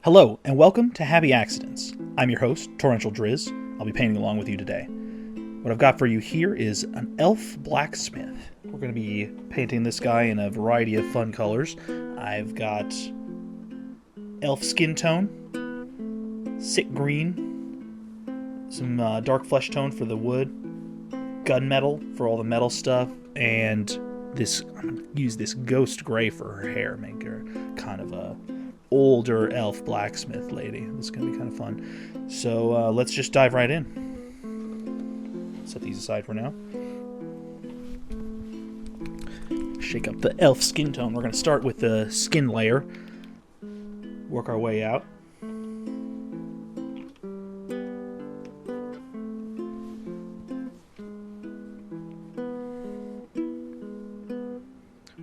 Hello, and welcome to Happy Accidents. I'm your host, Torrential Driz. I'll be painting along with you today. What I've got for you here is an elf blacksmith. We're going to be painting this guy in a variety of fun colors. I've got elf skin tone, sick green, some dark flesh tone for the wood, gunmetal for all the metal stuff, and I'm going to use this ghost gray for her hair, make her kind of a older elf blacksmith lady. This is going to be kind of fun. So let's just dive right in. Set these aside for now. Shake up the elf skin tone. We're going to start with the skin layer. Work our way out.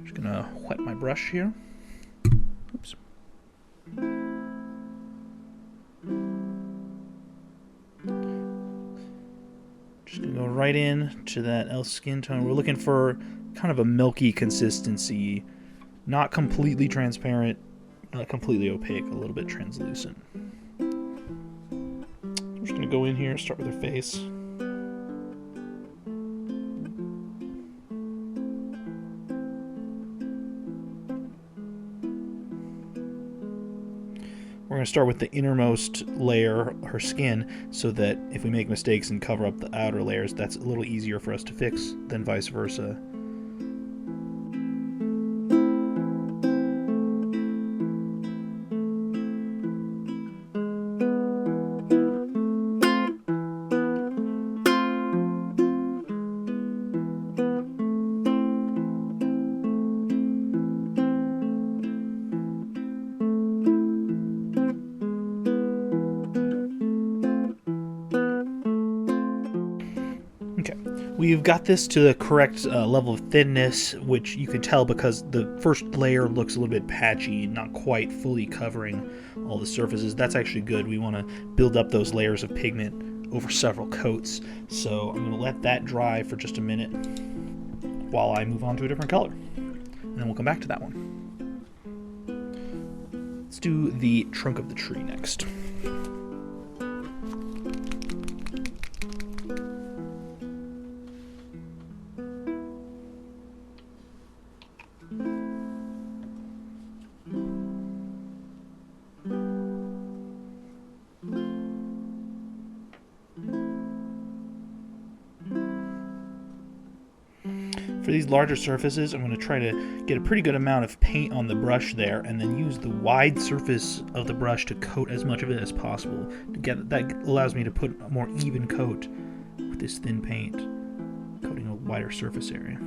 Just going to wet my brush here. Oops. Just gonna go right in to that elf skin tone. We're looking for kind of a milky consistency, not completely transparent, not completely opaque, a little bit translucent. I'm just gonna go in here, start with her face. We're going to start with the innermost layer, her skin, so that if we make mistakes and cover up the outer layers, that's a little easier for us to fix than vice versa. Okay, we've got this to the correct level of thinness, which you can tell because the first layer looks a little bit patchy, not quite fully covering all the surfaces. That's actually good. We want to build up those layers of pigment over several coats. So I'm going to let that dry for just a minute while I move on to a different color. And then we'll come back to that one. Let's do the trunk of the tree next. For these larger surfaces, I'm going to try to get a pretty good amount of paint on the brush there and then use the wide surface of the brush to coat as much of it as possible. That allows me to put a more even coat with this thin paint, coating a wider surface area.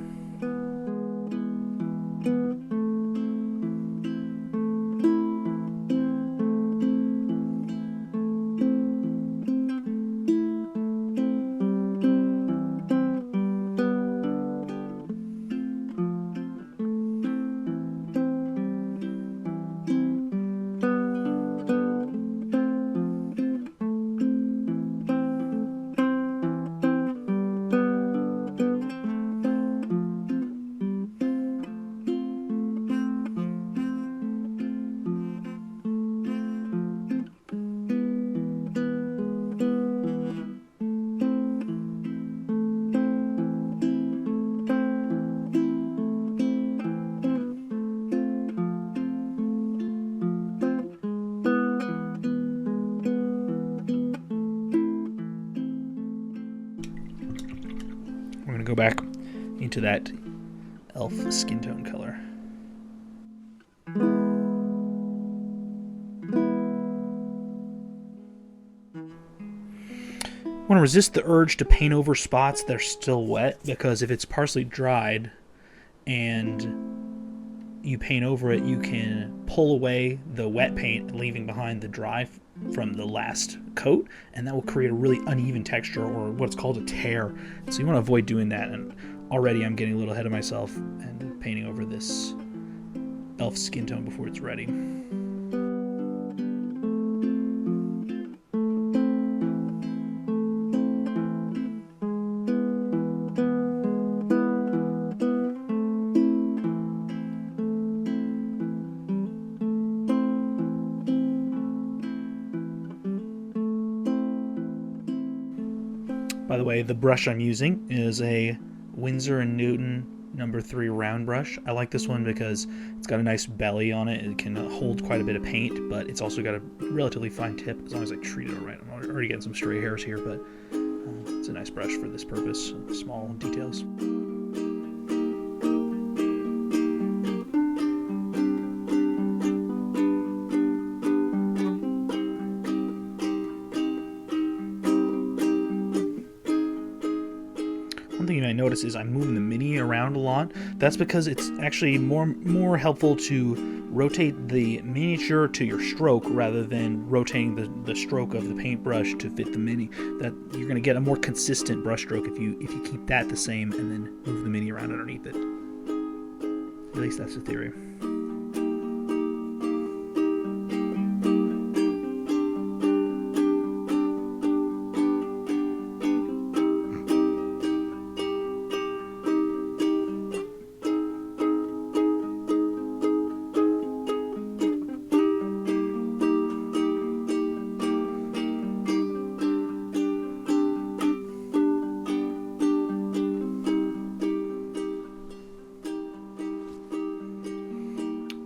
We're going to go back into that elf skin tone color. I want to resist the urge to paint over spots that are still wet, because if it's partially dried and you paint over it, you can pull away the wet paint, leaving behind the dry from the last coat, and that will create a really uneven texture, or what's called a tear. So you want to avoid doing that, and already I'm getting a little ahead of myself and painting over this elf skin tone before it's ready. By the way, the brush I'm using is a Winsor & Newton number 3 round brush. I like this one because it's got a nice belly on it. It can hold quite a bit of paint, but it's also got a relatively fine tip as long as I treat it right. I'm already getting some stray hairs here, but it's a nice brush for this purpose, small details. One thing you might notice is I'm moving the mini around a lot. That's because it's actually more helpful to rotate the miniature to your stroke rather than rotating the stroke of the paintbrush to fit the mini. That you're going to get a more consistent brush stroke if you keep that the same and then move the mini around underneath it. At least that's the theory.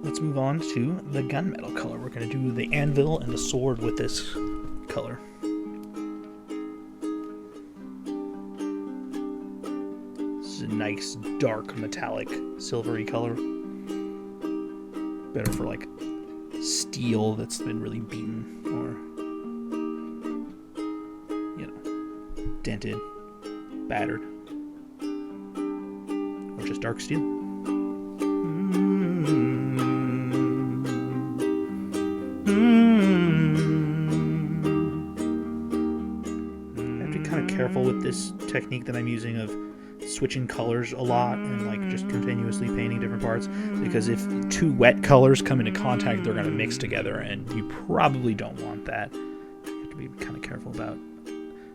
Let's move on to the gunmetal color. We're going to do the anvil and the sword with this color. This is a nice, dark, metallic, silvery color. Better for like steel that's been really beaten or, you know, dented, battered, or just dark steel. I have to be kind of careful with this technique that I'm using of switching colors a lot and like just continuously painting different parts, because if two wet colors come into contact, they're going to mix together, and you probably don't want that. You have to be kind of careful about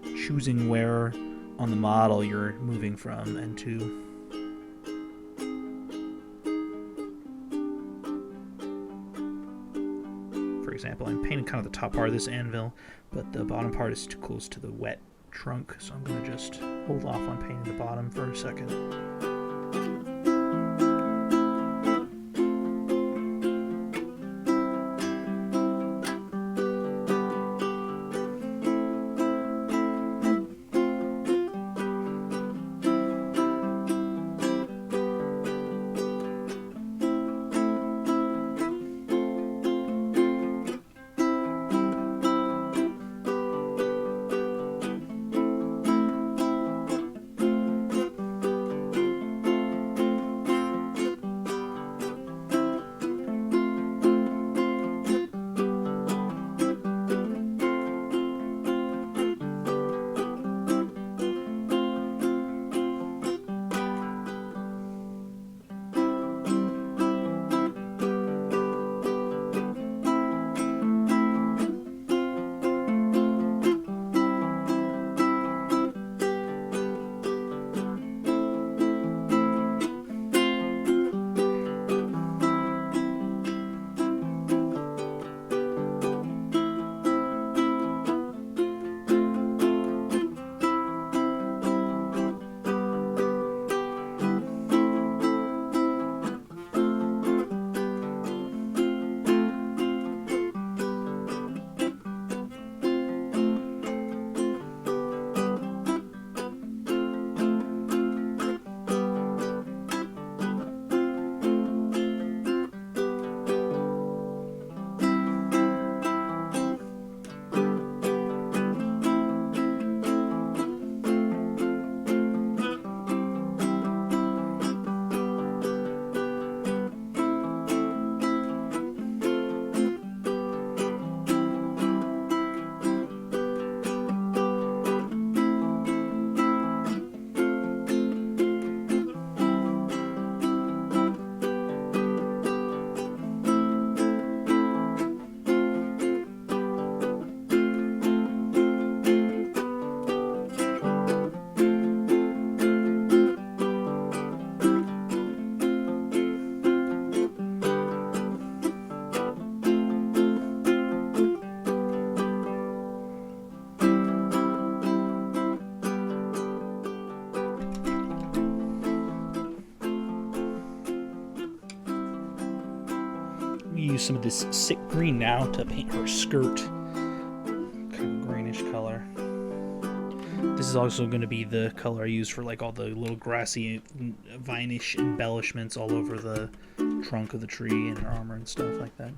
choosing where on the model you're moving from and to. For example, I'm painting kind of the top part of this anvil, but the bottom part is too close to the wet trunk, so I'm going to just hold off on painting the bottom for a second. some of this sick green now to paint her skirt. Kind of greenish color. This is also going to be the color I use for like all the little grassy, vine-ish embellishments all over the trunk of the tree and her armor and stuff like that.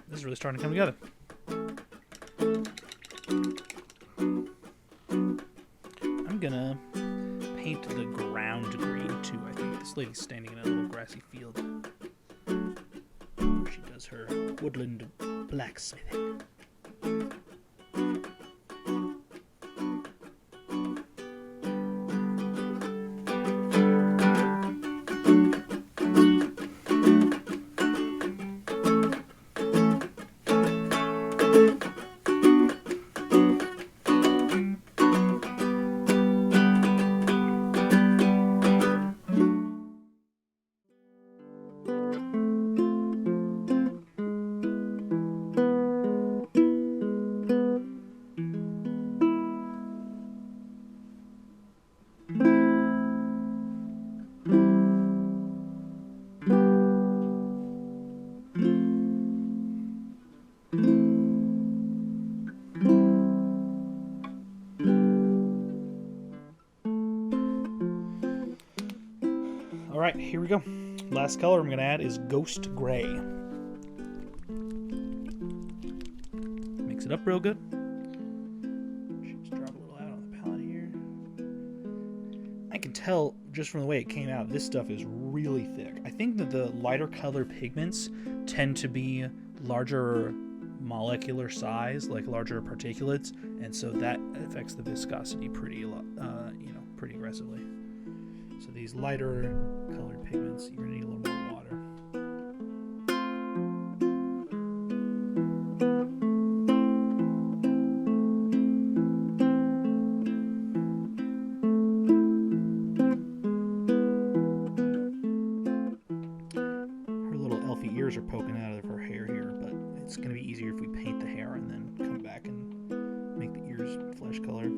This is really starting to come together. I'm gonna paint the ground green too. I think this lady's standing in a little grassy field. She does her woodland blacksmithing. Alright, here we go. Last color I'm going to add is Ghost Gray. Mix it up real good. Just drop a little out on the palette here. I can tell just from the way it came out, this stuff is really thick. I think that the lighter color pigments tend to be larger molecular size, like larger particulates, and so that affects the viscosity pretty aggressively. So these lighter colored pigments, you're going to need a little more water. Her little elfy ears are poking out of her hair here, but it's going to be easier if we paint the hair and then come back and make the ears flesh color.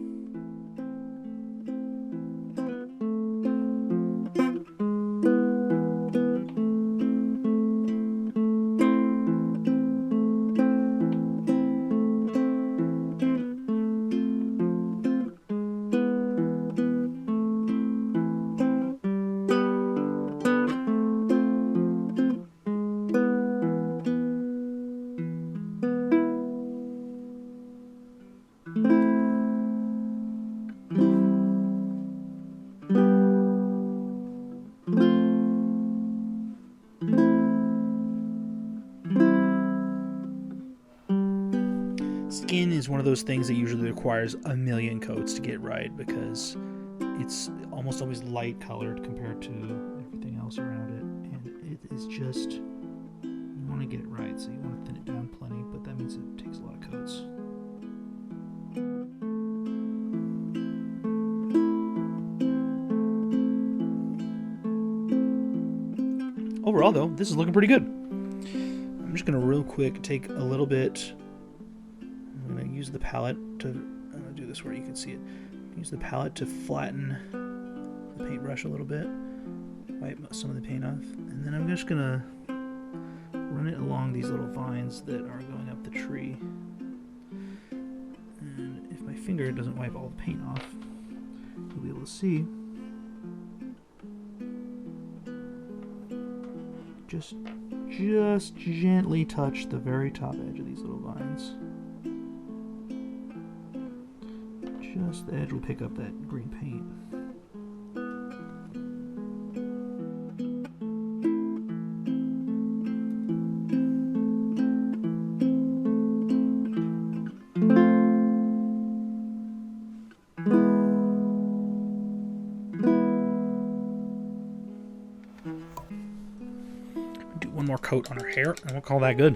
Skin is one of those things that usually requires a million coats to get right because it's almost always light colored compared to everything else around it, and it is just, you want to get it right, so you want to thin it down plenty, but that means it takes a lot of coats. Overall though, this is looking pretty good. I'm just going to real quick take a little bit, I'm going to use the palette to, I'm going to do this where you can see it, use the palette to flatten the paintbrush a little bit, wipe some of the paint off, and then I'm just going to run it along these little vines that are going up the tree. And if my finger doesn't wipe all the paint off, you'll be able to see. Just gently touch the very top edge of these little vines. Just the edge will pick up that green paint. Do one more coat on her hair, and we'll call that good.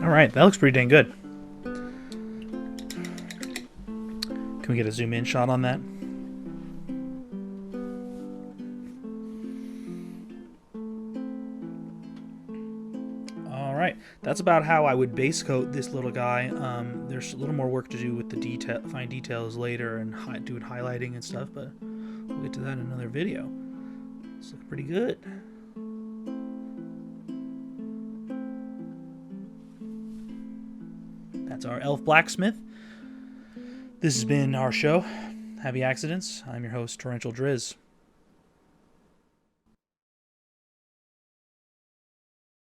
Alright, that looks pretty dang good. Can we get a zoom in shot on that? Alright, that's about how I would base coat this little guy. There's a little more work to do with the fine details later and doing highlighting and stuff, but we'll get to that in another video. It's looking pretty good. That's our elf blacksmith. This has been our show, Happy Accidents. I'm your host, Torrential Driz.